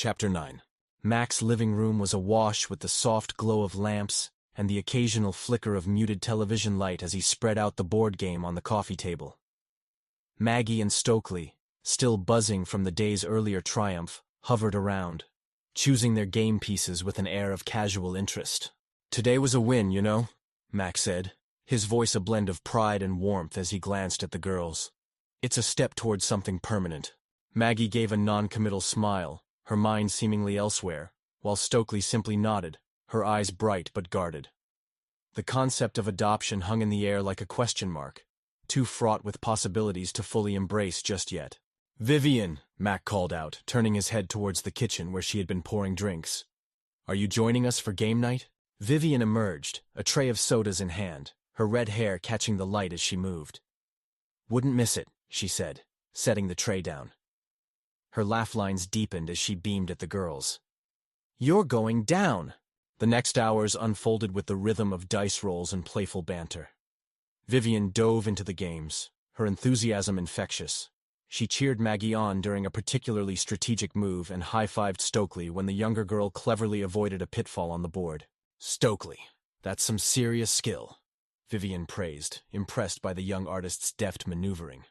Chapter 9. Mac's living room was awash with the soft glow of lamps and the occasional flicker of muted television light as he spread out the board game on the coffee table. Maggie and Stokely, still buzzing from the day's earlier triumph, hovered around, choosing their game pieces with an air of casual interest. "Today was a win, you know," Mac said, his voice a blend of pride and warmth as he glanced at the girls. "It's a step towards something permanent." Maggie gave a non-committal smile, her mind seemingly elsewhere, while Stokely simply nodded, her eyes bright but guarded. The concept of adoption hung in the air like a question mark, too fraught with possibilities to fully embrace just yet. "Vivian," Mac called out, turning his head towards the kitchen where she had been pouring drinks. "Are you joining us for game night?" Vivian emerged, a tray of sodas in hand, her red hair catching the light as she moved. "Wouldn't miss it," she said, setting the tray down. Her laugh lines deepened as she beamed at the girls. "You're going down!" The next hours unfolded with the rhythm of dice rolls and playful banter. Vivian dove into the games, her enthusiasm infectious. She cheered Maggie on during a particularly strategic move and high-fived Stokely when the younger girl cleverly avoided a pitfall on the board. "Stokely, that's some serious skill," Vivian praised, impressed by the young artist's deft maneuvering.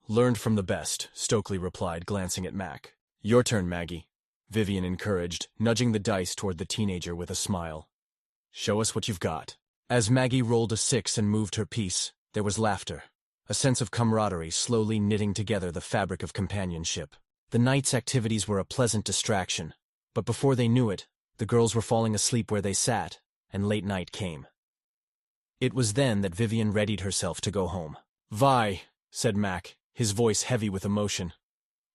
"Learned from the best," Stokely replied, glancing at Mac. "Your turn, Maggie," Vivian encouraged, nudging the dice toward the teenager with a smile. "Show us what you've got." As Maggie rolled a 6 and moved her piece, there was laughter, a sense of camaraderie slowly knitting together the fabric of companionship. The night's activities were a pleasant distraction, but before they knew it, the girls were falling asleep where they sat, and late night came. It was then that Vivian readied herself to go home. "Vi," said Mac, his voice heavy with emotion.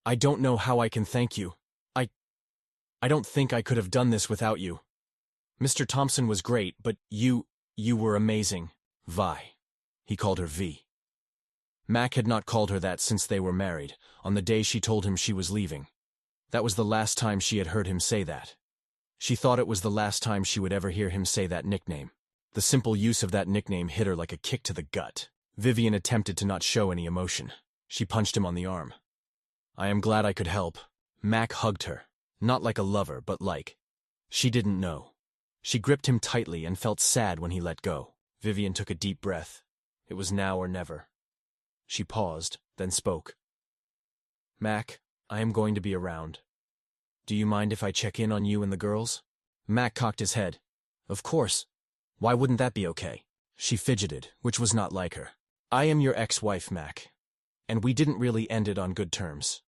"I don't know how I can thank you. I don't think I could have done this without you. Mr. Thompson was great, but you were amazing, Vi." He called her V. Mac had not called her that since they were married, on the day she told him she was leaving. That was the last time she had heard him say that. She thought it was the last time she would ever hear him say that nickname. The simple use of that nickname hit her like a kick to the gut. Vivian attempted to not show any emotion. She punched him on the arm. "I am glad I could help." Mac hugged her, not like a lover, but like. She didn't know. She gripped him tightly and felt sad when he let go. Vivian took a deep breath. It was now or never. She paused, then spoke. "Mac, I am going to be around. Do you mind if I check in on you and the girls?" Mac cocked his head. "Of course. Why wouldn't that be okay?" She fidgeted, which was not like her. "I am your ex-wife, Mac, and we didn't really end it on good terms.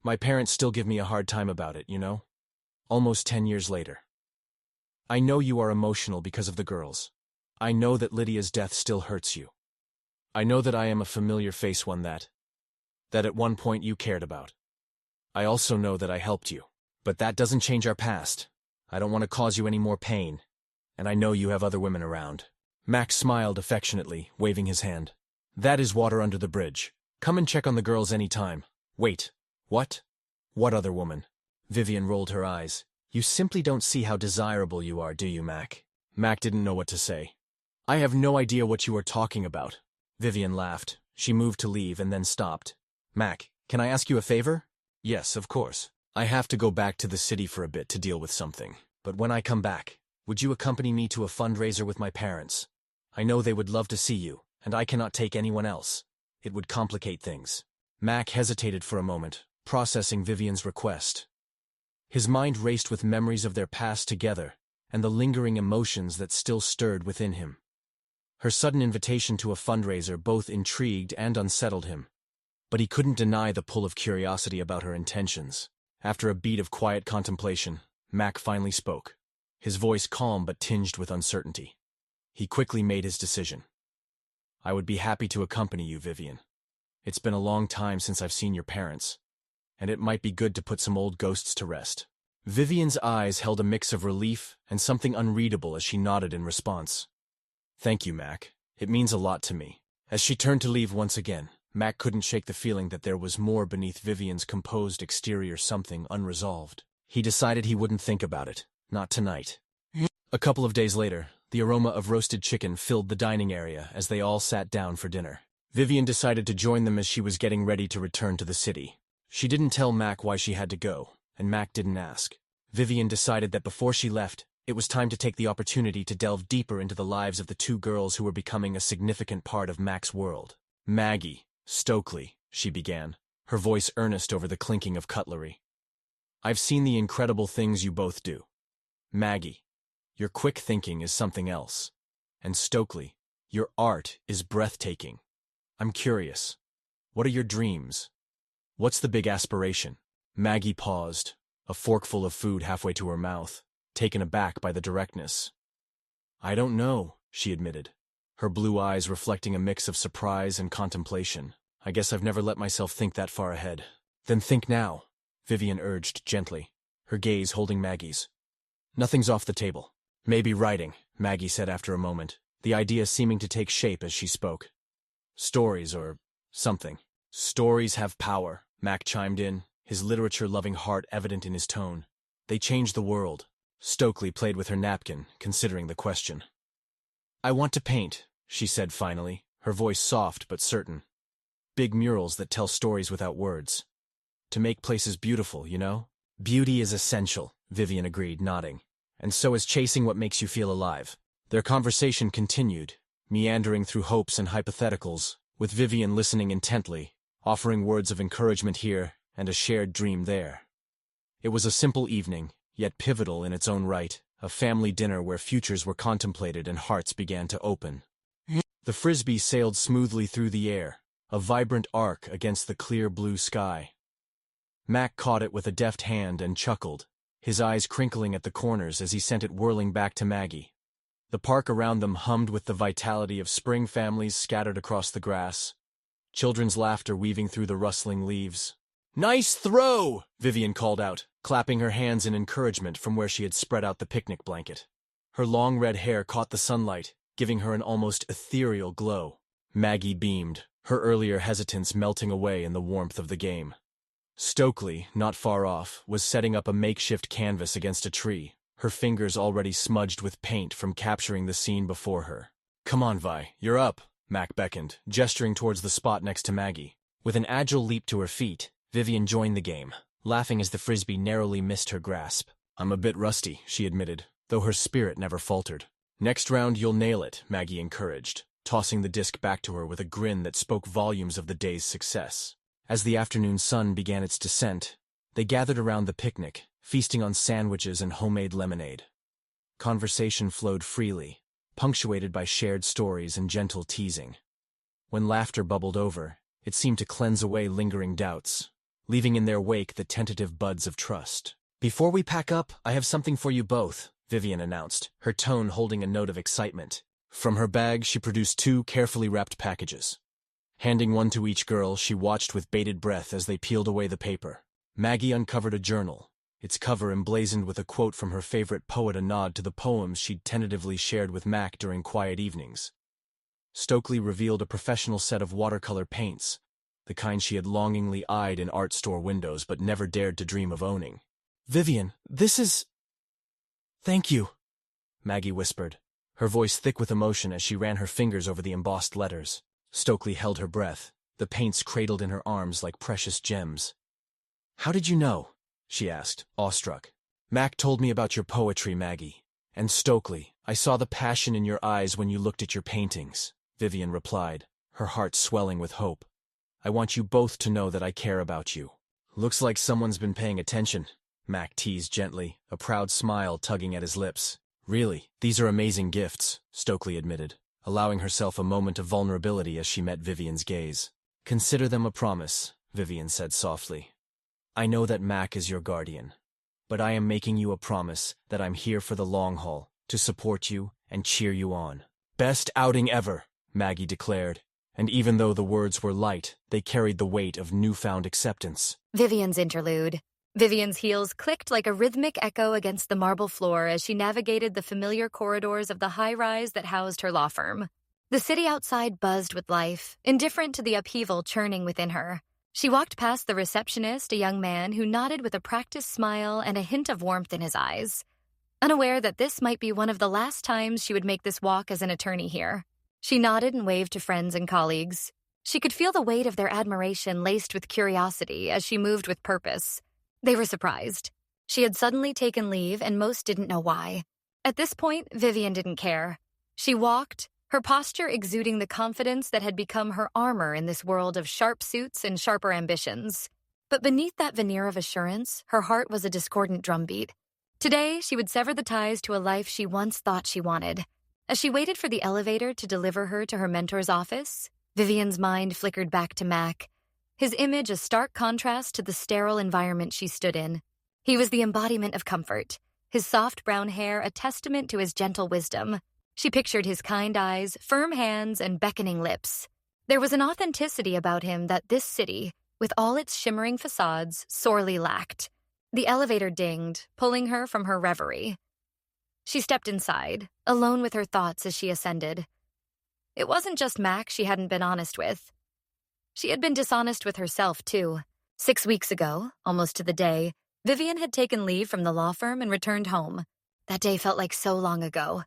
My parents still give me a hard time about it, you know? Almost 10 years later. I know you are emotional because of the girls. I know that Lydia's death still hurts you. I know that I am a familiar face, one that at one point you cared about. I also know that I helped you. But that doesn't change our past. I don't want to cause you any more pain, and I know you have other women around." Max smiled affectionately, waving his hand. "That is water under the bridge. Come and check on the girls any time." "Wait. What? What other woman?" Vivian rolled her eyes. "You simply don't see how desirable you are, do you, Mac?" Mac didn't know what to say. "I have no idea what you are talking about." Vivian laughed. She moved to leave and then stopped. "Mac, can I ask you a favor?" "Yes, of course. I have to go back to the city for a bit to deal with something. But when I come back, would you accompany me to a fundraiser with my parents? I know they would love to see you, and I cannot take anyone else. It would complicate things." Mac hesitated for a moment, processing Vivian's request. His mind raced with memories of their past together and the lingering emotions that still stirred within him. Her sudden invitation to a fundraiser both intrigued and unsettled him, but he couldn't deny the pull of curiosity about her intentions. After a beat of quiet contemplation, Mac finally spoke, his voice calm but tinged with uncertainty. He quickly made his decision. "I would be happy to accompany you, Vivian. It's been a long time since I've seen your parents, and it might be good to put some old ghosts to rest." Vivian's eyes held a mix of relief and something unreadable as she nodded in response. "Thank you, Mac. It means a lot to me." As she turned to leave once again, Mac couldn't shake the feeling that there was more beneath Vivian's composed exterior, something unresolved. He decided he wouldn't think about it, not tonight. A couple of days later, the aroma of roasted chicken filled the dining area as they all sat down for dinner. Vivian decided to join them as she was getting ready to return to the city. She didn't tell Mac why she had to go, and Mac didn't ask. Vivian decided that before she left, it was time to take the opportunity to delve deeper into the lives of the two girls who were becoming a significant part of Mac's world. Maggie, Stokely, she began, her voice earnest over the clinking of cutlery. I've seen the incredible things you both do. Maggie, your quick thinking is something else. And Stokely, your art is breathtaking. I'm curious. What are your dreams? What's the big aspiration? Maggie paused, a forkful of food halfway to her mouth, taken aback by the directness. I don't know, she admitted, her blue eyes reflecting a mix of surprise and contemplation. I guess I've never let myself think that far ahead. Then think now, Vivian urged gently, her gaze holding Maggie's. Nothing's off the table. Maybe writing, Maggie said after a moment, the idea seeming to take shape as she spoke. Stories or something. Stories have power, Mac chimed in, his literature-loving heart evident in his tone. They change the world. Stokely played with her napkin, considering the question. I want to paint, she said finally, her voice soft but certain. Big murals that tell stories without words. To make places beautiful, you know? Beauty is essential, Vivian agreed, nodding. And so is chasing what makes you feel alive. Their conversation continued, meandering through hopes and hypotheticals, with Vivian listening intently, offering words of encouragement here and a shared dream there. It was a simple evening, yet pivotal in its own right, a family dinner where futures were contemplated and hearts began to open. The frisbee sailed smoothly through the air, a vibrant arc against the clear blue sky. Mac caught it with a deft hand and chuckled, his eyes crinkling at the corners as he sent it whirling back to Maggie. The park around them hummed with the vitality of spring families scattered across the grass, children's laughter weaving through the rustling leaves. Nice throw! Vivian called out, clapping her hands in encouragement from where she had spread out the picnic blanket. Her long red hair caught the sunlight, giving her an almost ethereal glow. Maggie beamed, her earlier hesitance melting away in the warmth of the game. Stokely, not far off, was setting up a makeshift canvas against a tree, her fingers already smudged with paint from capturing the scene before her. Come on, Vi, you're up, Mac beckoned, gesturing towards the spot next to Maggie. With an agile leap to her feet, Vivian joined the game, laughing as the frisbee narrowly missed her grasp. I'm a bit rusty, she admitted, though her spirit never faltered. Next round you'll nail it, Maggie encouraged, tossing the disc back to her with a grin that spoke volumes of the day's success. As the afternoon sun began its descent, they gathered around the picnic, feasting on sandwiches and homemade lemonade. Conversation flowed freely, punctuated by shared stories and gentle teasing. When laughter bubbled over, it seemed to cleanse away lingering doubts, leaving in their wake the tentative buds of trust. Before we pack up, I have something for you both, Vivian announced, her tone holding a note of excitement. From her bag, she produced 2 carefully wrapped packages. Handing one to each girl, she watched with bated breath as they peeled away the paper. Maggie uncovered a journal, its cover emblazoned with a quote from her favorite poet, a nod to the poems she'd tentatively shared with Mac during quiet evenings. Stokely revealed a professional set of watercolor paints, the kind she had longingly eyed in art store windows but never dared to dream of owning. Vivian, this is... Thank you, Maggie whispered, her voice thick with emotion as she ran her fingers over the embossed letters. Stokely held her breath, the paints cradled in her arms like precious gems. How did you know? She asked, awestruck. Mac told me about your poetry, Maggie. And Stokely, I saw the passion in your eyes when you looked at your paintings, Vivian replied, her heart swelling with hope. I want you both to know that I care about you. Looks like someone's been paying attention, Mac teased gently, a proud smile tugging at his lips. Really, these are amazing gifts, Stokely admitted, allowing herself a moment of vulnerability as she met Vivian's gaze. Consider them a promise, Vivian said softly. I know that Mac is your guardian, but I am making you a promise that I'm here for the long haul, to support you and cheer you on. Best outing ever, Maggie declared, and even though the words were light, they carried the weight of newfound acceptance. Vivian's interlude. Vivian's heels clicked like a rhythmic echo against the marble floor as she navigated the familiar corridors of the high-rise that housed her law firm. The city outside buzzed with life, indifferent to the upheaval churning within her. She walked past the receptionist, a young man who nodded with a practiced smile and a hint of warmth in his eyes. Unaware that this might be one of the last times she would make this walk as an attorney here, she nodded and waved to friends and colleagues. She could feel the weight of their admiration laced with curiosity as she moved with purpose. They were surprised. She had suddenly taken leave, and most didn't know why. At this point, Vivian didn't care. She walked, her posture exuding the confidence that had become her armor in this world of sharp suits and sharper ambitions. But beneath that veneer of assurance, her heart was a discordant drumbeat. Today, she would sever the ties to a life she once thought she wanted. As she waited for the elevator to deliver her to her mentor's office, Vivian's mind flickered back to Mac, his image a stark contrast to the sterile environment she stood in. He was the embodiment of comfort, his soft brown hair a testament to his gentle wisdom. She pictured his kind eyes, firm hands, and beckoning lips. There was an authenticity about him that this city, with all its shimmering facades, sorely lacked. The elevator dinged, pulling her from her reverie. She stepped inside, alone with her thoughts as she ascended. It wasn't just Mac she hadn't been honest with. She had been dishonest with herself, too. 6 weeks ago, almost to the day, Vivian had taken leave from the law firm and returned home. That day felt like so long ago.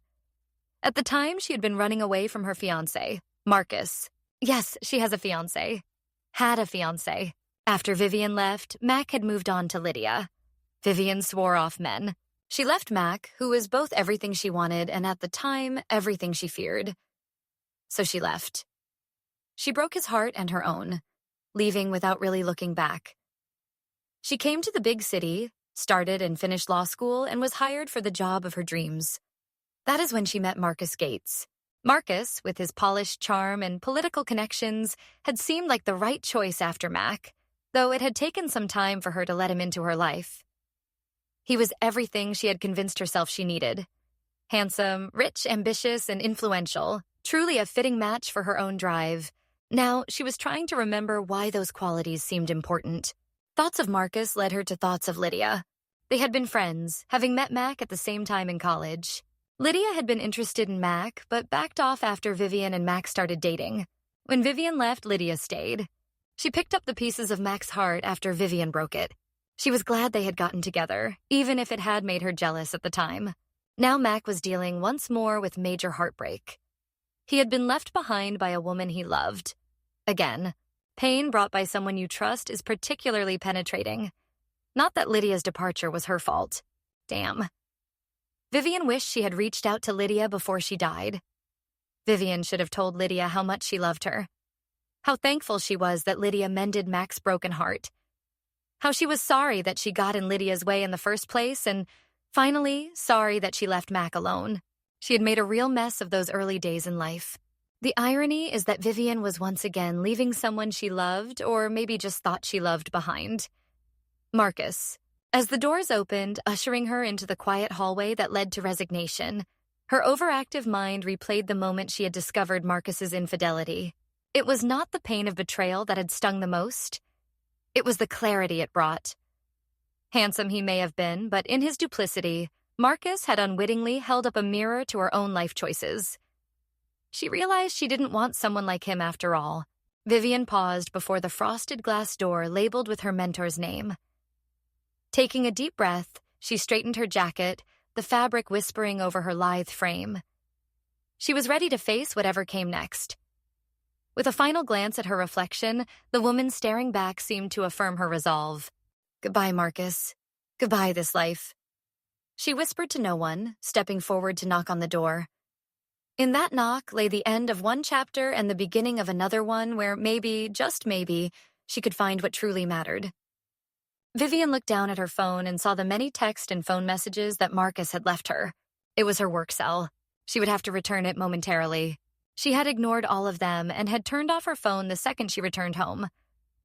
At the time, she had been running away from her fiancé, Marcus. Yes, she has a fiancé. Had a fiancé. After Vivian left, Mac had moved on to Lydia. Vivian swore off men. She left Mac, who was both everything she wanted and at the time, everything she feared. So she left. She broke his heart and her own, leaving without really looking back. She came to the big city, started and finished law school, and was hired for the job of her dreams. That is when she met Marcus Gates. Marcus, with his polished charm and political connections, had seemed like the right choice after Mac, though it had taken some time for her to let him into her life. He was everything she had convinced herself she needed. Handsome, rich, ambitious, and influential, truly a fitting match for her own drive. Now, she was trying to remember why those qualities seemed important. Thoughts of Marcus led her to thoughts of Lydia. They had been friends, having met Mac at the same time in college. Lydia had been interested in Mac, but backed off after Vivian and Mac started dating. When Vivian left, Lydia stayed. She picked up the pieces of Mac's heart after Vivian broke it. She was glad they had gotten together, even if it had made her jealous at the time. Now Mac was dealing once more with major heartbreak. He had been left behind by a woman he loved. Again, pain brought by someone you trust is particularly penetrating. Not that Lydia's departure was her fault. Damn. Vivian wished she had reached out to Lydia before she died. Vivian should have told Lydia how much she loved her. How thankful she was that Lydia mended Mac's broken heart. How she was sorry that she got in Lydia's way in the first place, and finally, sorry that she left Mac alone. She had made a real mess of those early days in life. The irony is that Vivian was once again leaving someone she loved, or maybe just thought she loved, behind. Marcus. As the doors opened, ushering her into the quiet hallway that led to resignation, her overactive mind replayed the moment she had discovered Marcus's infidelity. It was not the pain of betrayal that had stung the most. It was the clarity it brought. Handsome he may have been, but in his duplicity, Marcus had unwittingly held up a mirror to her own life choices. She realized she didn't want someone like him after all. Vivian paused before the frosted glass door labeled with her mentor's name. Taking a deep breath, she straightened her jacket, the fabric whispering over her lithe frame. She was ready to face whatever came next. With a final glance at her reflection, the woman staring back seemed to affirm her resolve. Goodbye, Marcus. Goodbye, this life. She whispered to no one, stepping forward to knock on the door. In that knock lay the end of one chapter and the beginning of another one where maybe, just maybe, she could find what truly mattered. Vivian looked down at her phone and saw the many text and phone messages that Marcus had left her. It was her work cell. She would have to return it momentarily. She had ignored all of them and had turned off her phone the second she returned home,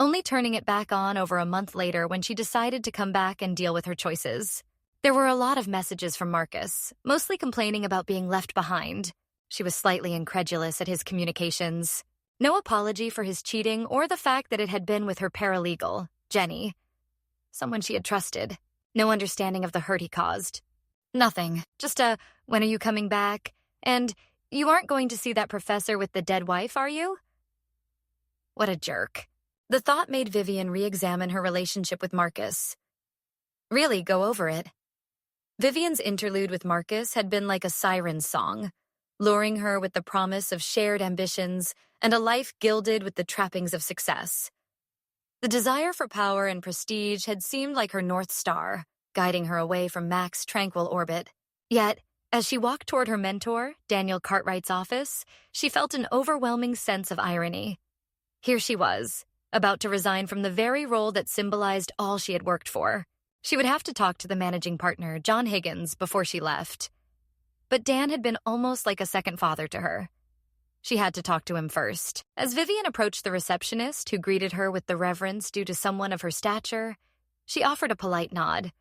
only turning it back on over a month later when she decided to come back and deal with her choices. There were a lot of messages from Marcus, mostly complaining about being left behind. She was slightly incredulous at his communications. No apology for his cheating or the fact that it had been with her paralegal, Jenny. Someone she had trusted. No understanding of the hurt he caused. Nothing. Just a, when are you coming back? And, you aren't going to see that professor with the dead wife, are you? What a jerk. The thought made Vivian re-examine her relationship with Marcus. Really go over it. Vivian's interlude with Marcus had been like a siren's song, luring her with the promise of shared ambitions and a life gilded with the trappings of success. The desire for power and prestige had seemed like her North Star, guiding her away from Mac's tranquil orbit. Yet, as she walked toward her mentor, Daniel Cartwright's office, she felt an overwhelming sense of irony. Here she was, about to resign from the very role that symbolized all she had worked for. She would have to talk to the managing partner, John Higgins, before she left. But Dan had been almost like a second father to her. She had to talk to him first. As Vivian approached the receptionist, who greeted her with the reverence due to someone of her stature, she offered a polite nod.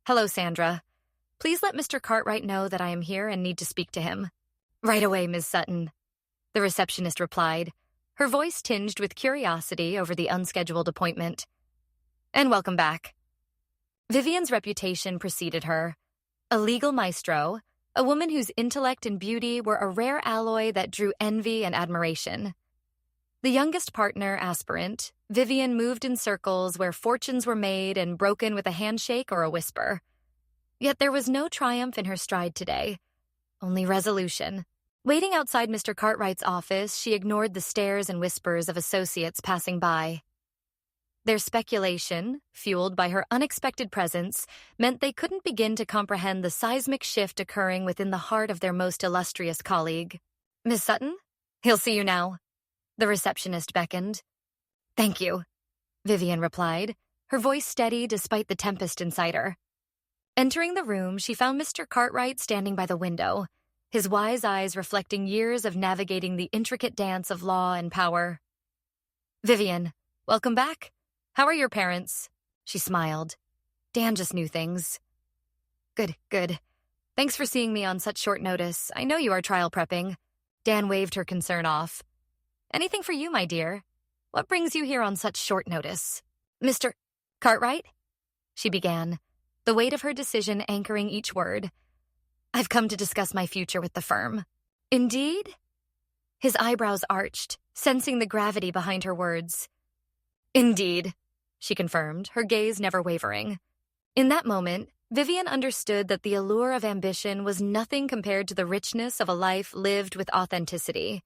"Hello, Sandra. Please let Mr. Cartwright know that I am here and need to speak to him." "Right away, Ms. Sutton," the receptionist replied, her voice tinged with curiosity over the unscheduled appointment. "And welcome back." Vivian's reputation preceded her. A legal maestro, a woman whose intellect and beauty were a rare alloy that drew envy and admiration. The youngest partner aspirant, Vivian moved in circles where fortunes were made and broken with a handshake or a whisper. Yet there was no triumph in her stride today, only resolution. Waiting outside Mr. Cartwright's office, she ignored the stares and whispers of associates passing by. Their speculation, fueled by her unexpected presence, meant they couldn't begin to comprehend the seismic shift occurring within the heart of their most illustrious colleague. "Miss Sutton? He'll see you now," the receptionist beckoned. "Thank you," Vivian replied, her voice steady despite the tempest inside her. Entering the room, she found Mr. Cartwright standing by the window, his wise eyes reflecting years of navigating the intricate dance of law and power. "Vivian, welcome back. How are your parents?" She smiled. "Dan just knew things." Good. Thanks for seeing me on such short notice. I know you are trial prepping." Dan waved her concern off. "Anything for you, my dear? What brings you here on such short notice?" "Mr. Cartwright?" she began, the weight of her decision anchoring each word. "I've come to discuss my future with the firm." "Indeed?" His eyebrows arched, sensing the gravity behind her words. "Indeed," she confirmed, her gaze never wavering. In that moment, Vivian understood that the allure of ambition was nothing compared to the richness of a life lived with authenticity.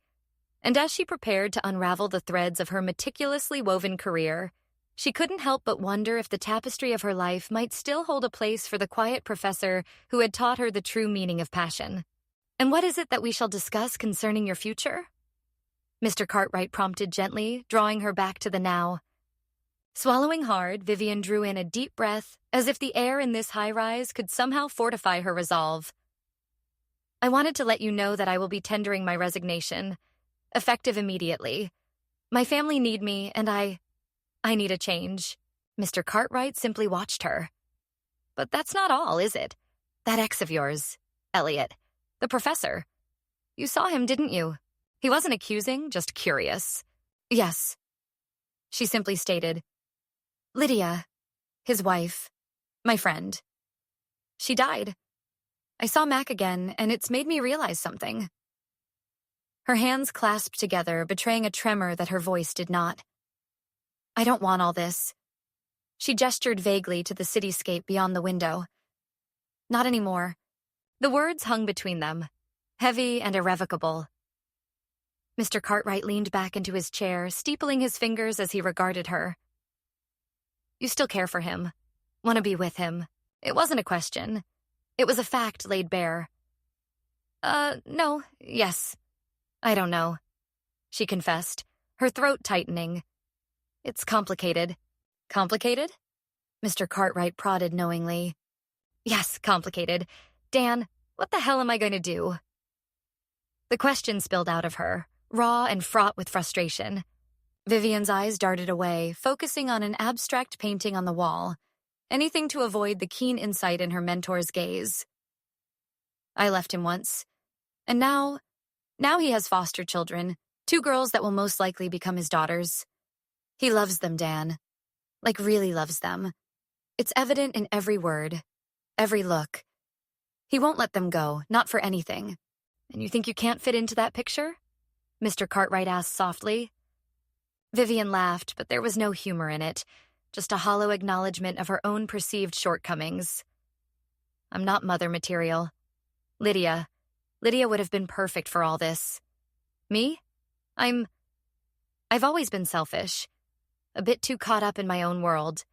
And as she prepared to unravel the threads of her meticulously woven career, she couldn't help but wonder if the tapestry of her life might still hold a place for the quiet professor who had taught her the true meaning of passion. "And what is it that we shall discuss concerning your future?" Mr. Cartwright prompted gently, drawing her back to the now. Swallowing hard, Vivian drew in a deep breath, as if the air in this high-rise could somehow fortify her resolve. "I wanted to let you know that I will be tendering my resignation, effective immediately. My family need me, and I need a change." Mr. Cartwright simply watched her. "But that's not all, is it? That ex of yours, Elliot, the professor. You saw him, didn't you? He wasn't accusing, just curious." "Yes," she simply stated. "Lydia, his wife, my friend. She died. I saw Mac again, and it's made me realize something." Her hands clasped together, betraying a tremor that her voice did not. "I don't want all this." She gestured vaguely to the cityscape beyond the window. "Not anymore." The words hung between them, heavy and irrevocable. Mr. Cartwright leaned back into his chair, steepling his fingers as he regarded her. "You still care for him. Want to be with him." It wasn't a question. It was a fact laid bare. No, yes. I don't know," she confessed, her throat tightening. "It's complicated." "Complicated?" Mr. Cartwright prodded knowingly. "Yes, complicated. Dan, what the hell am I going to do?" The question spilled out of her, raw and fraught with frustration. Vivian's eyes darted away, focusing on an abstract painting on the wall, anything to avoid the keen insight in her mentor's gaze. "I left him once, and now he has foster children, 2 girls that will most likely become his daughters. He loves them, Dan. Like really loves them. It's evident in every word, every look. He won't let them go, not for anything." "And you think you can't fit into that picture?" Mr. Cartwright asked softly. Vivian laughed, but there was no humor in it, just a hollow acknowledgement of her own perceived shortcomings. "I'm not mother material. Lydia would have been perfect for all this. Me? I've always been selfish, a bit too caught up in my own world.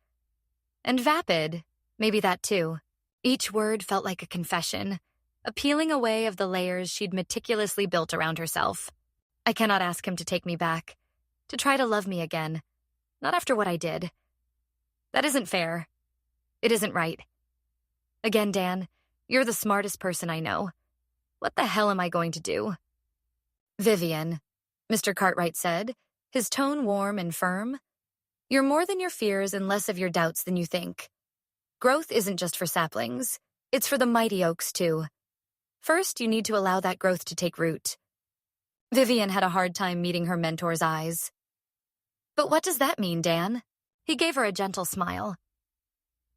And vapid, Maybe that too. Each word felt like a confession, a peeling away of the layers she'd meticulously built around herself. I cannot ask him to take me back, to try to love me again. Not after what I did. That isn't fair. It isn't right. Again, Dan, you're the smartest person I know. What the hell am I going to do? Vivian, Mr. Cartwright said, his tone warm and firm. You're more than your fears and less of your doubts than you think. Growth isn't just for saplings. It's for the mighty oaks, too. First, you need to allow that growth to take root. Vivian had a hard time meeting her mentor's eyes. But what does that mean, Dan? He gave her a gentle smile.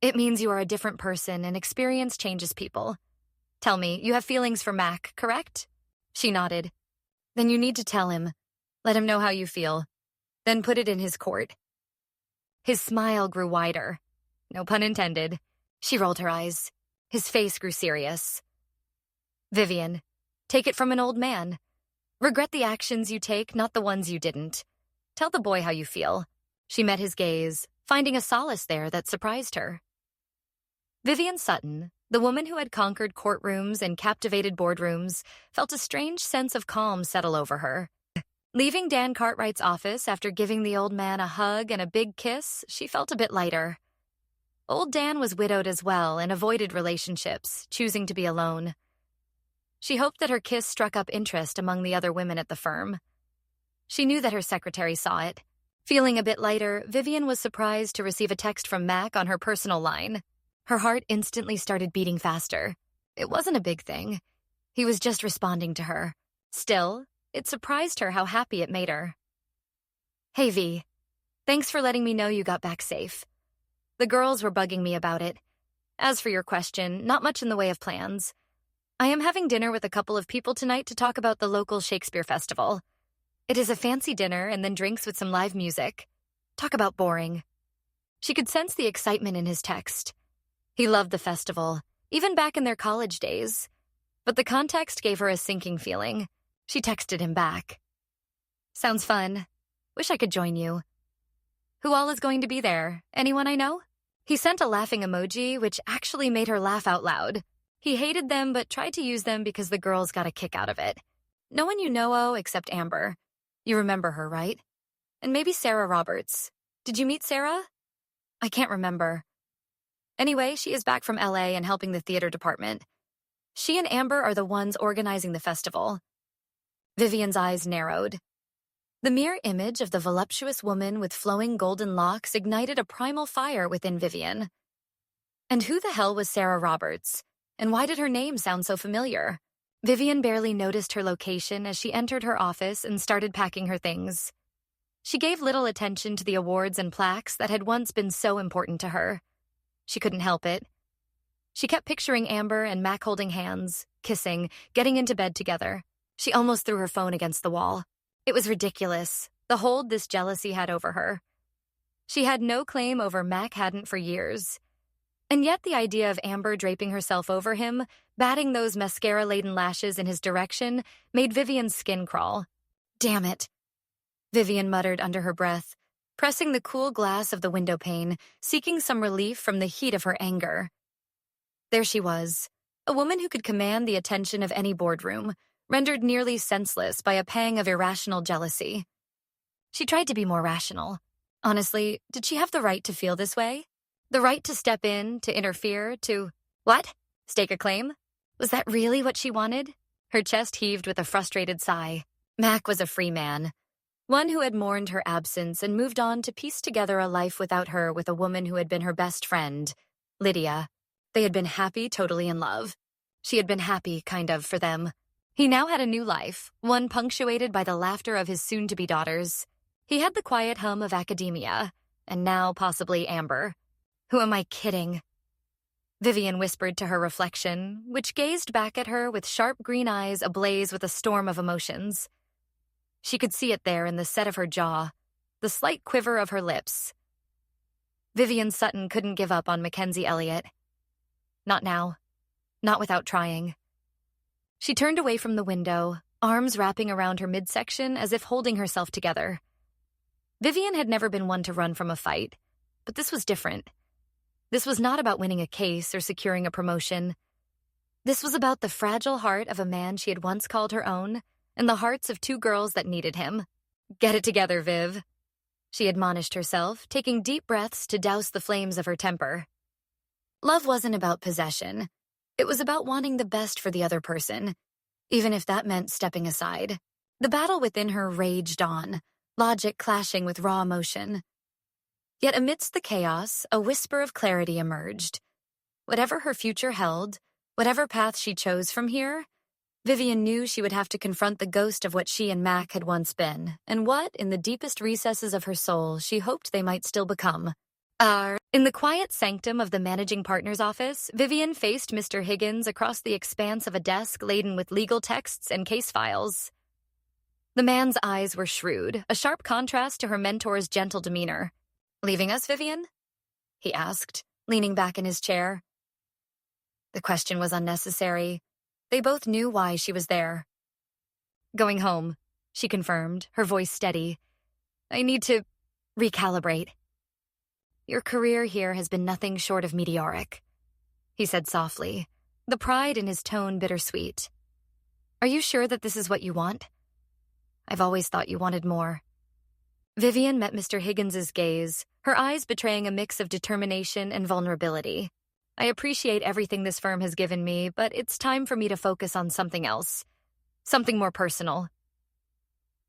It means you are a different person and experience changes people. Tell me, you have feelings for Mac, correct? She nodded. Then you need to tell him. Let him know how you feel. Then put it in his court. His smile grew wider. No pun intended. She rolled her eyes. His face grew serious. Vivian, take it from an old man. Regret the actions you take, not the ones you didn't. Tell the boy how you feel. She met his gaze, finding a solace there that surprised her. Vivian Sutton, the woman who had conquered courtrooms and captivated boardrooms, felt a strange sense of calm settle over her. Leaving Dan Cartwright's office after giving the old man a hug and a big kiss, she felt a bit lighter. Old Dan was widowed as well and avoided relationships, choosing to be alone. She hoped that her kiss struck up interest among the other women at the firm. She knew that her secretary saw it. Feeling a bit lighter, Vivian was surprised to receive a text from Mac on her personal line. Her heart instantly started beating faster. It wasn't a big thing. He was just responding to her. Still, it surprised her how happy it made her. Hey, V. Thanks for letting me know you got back safe. The girls were bugging me about it. As for your question, not much in the way of plans. I am having dinner with a couple of people tonight to talk about the local Shakespeare Festival. It is a fancy dinner and then drinks with some live music. Talk about boring. She could sense the excitement in his text. He loved the festival, even back in their college days. But the context gave her a sinking feeling. She texted him back. Sounds fun. Wish I could join you. Who all is going to be there? Anyone I know? He sent a laughing emoji, which actually made her laugh out loud. He hated them, but tried to use them because the girls got a kick out of it. No one you know except Amber. You remember her, right? And maybe Sarah Roberts. Did you meet Sarah? I can't remember. Anyway, she is back from LA and helping the theater department. She and Amber are the ones organizing the festival. Vivian's eyes narrowed. The mere image of the voluptuous woman with flowing golden locks ignited a primal fire within Vivian. And who the hell was Sarah Roberts? And why did her name sound so familiar? Vivian barely noticed her location as she entered her office and started packing her things. She gave little attention to the awards and plaques that had once been so important to her. She couldn't help it. She kept picturing Amber and Mac holding hands, kissing, getting into bed together. She almost threw her phone against the wall. It was ridiculous, the hold this jealousy had over her. She had no claim over Mac hadn't for years. And yet the idea of Amber draping herself over him, batting those mascara-laden lashes in his direction, made Vivian's skin crawl. Damn it. Vivian muttered under her breath, pressing the cool glass of the window pane, seeking some relief from the heat of her anger. There she was, a woman who could command the attention of any boardroom, rendered nearly senseless by a pang of irrational jealousy. She tried to be more rational. Honestly, did she have the right to feel this way? The right to step in, to interfere, to... What? Stake a claim? Was that really what she wanted? Her chest heaved with a frustrated sigh. Mac was a free man. One who had mourned her absence and moved on to piece together a life without her with a woman who had been her best friend, Lydia. They had been happy, totally in love. She had been happy, kind of, for them. He now had a new life, one punctuated by the laughter of his soon-to-be daughters. He had the quiet hum of academia, and now possibly Amber. Who am I kidding? Vivian whispered to her reflection, which gazed back at her with sharp green eyes ablaze with a storm of emotions. She could see it there in the set of her jaw, the slight quiver of her lips. Vivian Sutton couldn't give up on Mackenzie Elliot. Not now. Not without trying. She turned away from the window, arms wrapping around her midsection as if holding herself together. Vivian had never been one to run from a fight, but this was different. This was not about winning a case or securing a promotion. This was about the fragile heart of a man she had once called her own and the hearts of two girls that needed him. Get it together, Viv, she admonished herself, taking deep breaths to douse the flames of her temper. Love wasn't about possession. It was about wanting the best for the other person, even if that meant stepping aside. The battle within her raged on, logic clashing with raw emotion. Yet amidst the chaos, a whisper of clarity emerged. Whatever her future held, whatever path she chose from here, Vivian knew she would have to confront the ghost of what she and Mac had once been, and what, in the deepest recesses of her soul, she hoped they might still become. In the quiet sanctum of the managing partner's office, Vivian faced Mr. Higgins across the expanse of a desk laden with legal texts and case files. The man's eyes were shrewd, a sharp contrast to her mentor's gentle demeanor. "Leaving us, Vivian?" he asked, leaning back in his chair. The question was unnecessary. They both knew why she was there. "Going home," she confirmed, her voice steady. "I need to recalibrate." "Your career here has been nothing short of meteoric," he said softly, the pride in his tone bittersweet. "Are you sure that this is what you want? I've always thought you wanted more." Vivian met Mr. Higgins's gaze, her eyes betraying a mix of determination and vulnerability. "I appreciate everything this firm has given me, but it's time for me to focus on something else. Something more personal."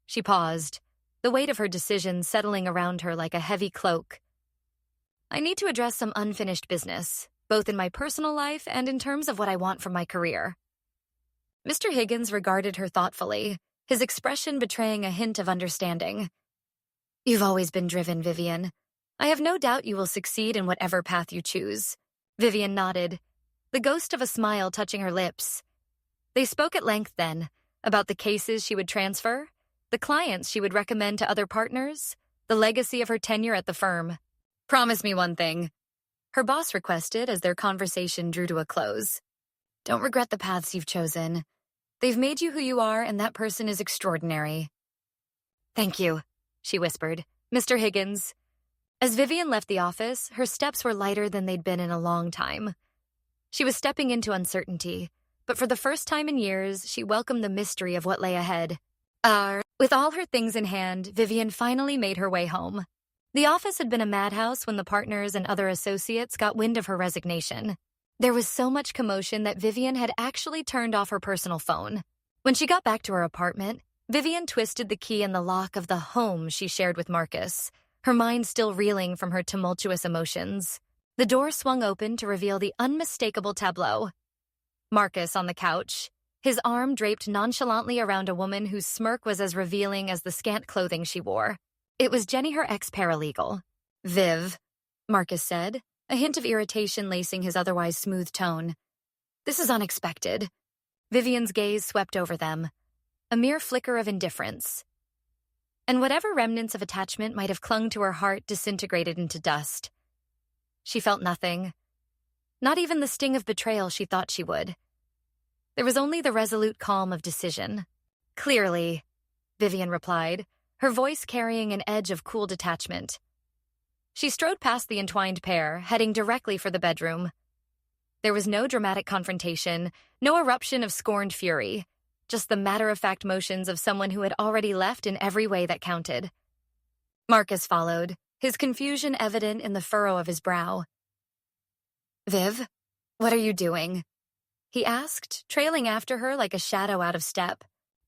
She paused, the weight of her decision settling around her like a heavy cloak. "I need to address some unfinished business, both in my personal life and in terms of what I want from my career." Mr. Higgins regarded her thoughtfully, his expression betraying a hint of understanding. "You've always been driven, Vivian. I have no doubt you will succeed in whatever path you choose." Vivian nodded, the ghost of a smile touching her lips. They spoke at length then, about the cases she would transfer, the clients she would recommend to other partners, the legacy of her tenure at the firm. "Promise me one thing," her boss requested as their conversation drew to a close. "Don't regret the paths you've chosen. They've made you who you are, and that person is extraordinary." "Thank you," she whispered. "Mr. Higgins." As Vivian left the office, her steps were lighter than they'd been in a long time. She was stepping into uncertainty, but for the first time in years, she welcomed the mystery of what lay ahead. With all her things in hand, Vivian finally made her way home. The office had been a madhouse when the partners and other associates got wind of her resignation. There was so much commotion that Vivian had actually turned off her personal phone. When she got back to her apartment, Vivian twisted the key in the lock of the home she shared with Marcus, her mind still reeling from her tumultuous emotions. The door swung open to reveal the unmistakable tableau. Marcus on the couch, his arm draped nonchalantly around a woman whose smirk was as revealing as the scant clothing she wore. It was Jenny, her ex-paralegal. "Viv," Marcus said, a hint of irritation lacing his otherwise smooth tone. "This is unexpected." Vivian's gaze swept over them, a mere flicker of indifference. And whatever remnants of attachment might have clung to her heart disintegrated into dust. She felt nothing. Not even the sting of betrayal she thought she would. There was only the resolute calm of decision. "Clearly," Vivian replied, her voice carrying an edge of cool detachment. She strode past the entwined pair, heading directly for the bedroom. There was no dramatic confrontation, no eruption of scorned fury, just the matter-of-fact motions of someone who had already left in every way that counted. Marcus followed, his confusion evident in the furrow of his brow. "Viv, what are you doing?" he asked, trailing after her like a shadow out of step.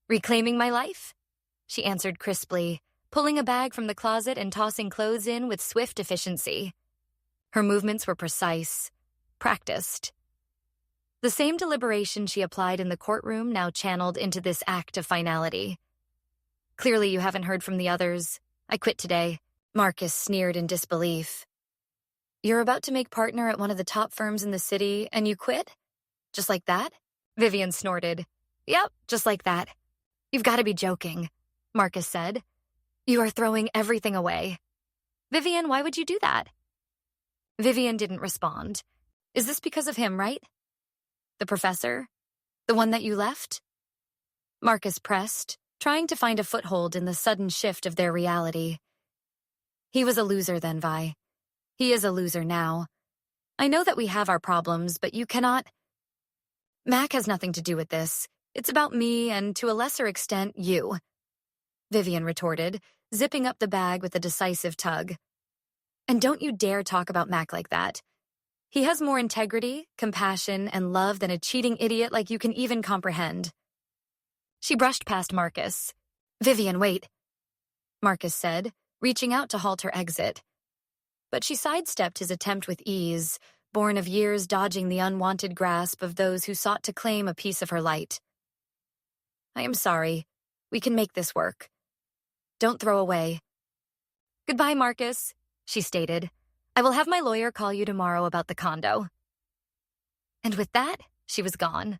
"Reclaiming my life?" she answered crisply, pulling a bag from the closet and tossing clothes in with swift efficiency. Her movements were precise, practiced. The same deliberation she applied in the courtroom now channeled into this act of finality. "Clearly you haven't heard from the others. I quit today." Marcus sneered in disbelief. "You're about to make partner at one of the top firms in the city, and you quit? Just like that?" Vivian snorted. "Yep, just like that." "You've got to be joking," Marcus said. "You are throwing everything away." "Vivian, why would you do that?" Vivian didn't respond. "Is this because of him, right? The professor? The one that you left?" Marcus pressed, trying to find a foothold in the sudden shift of their reality. "He was a loser then, Vi. He is a loser now. I know that we have our problems, but you cannot— Mac has nothing to do with this. It's about me and, to a lesser extent, you, Vivian retorted, zipping up the bag with a decisive tug. And don't you dare talk about Mac like that. He has more integrity, compassion, and love than a cheating idiot like you can even comprehend. She brushed past Marcus. Vivian, wait, Marcus said, reaching out to halt her exit. But she sidestepped his attempt with ease, born of years dodging the unwanted grasp of those who sought to claim a piece of her light. I am sorry. We can make this work. Don't throw away. Goodbye, Marcus, she stated. I will have my lawyer call you tomorrow about the condo. And with that, she was gone.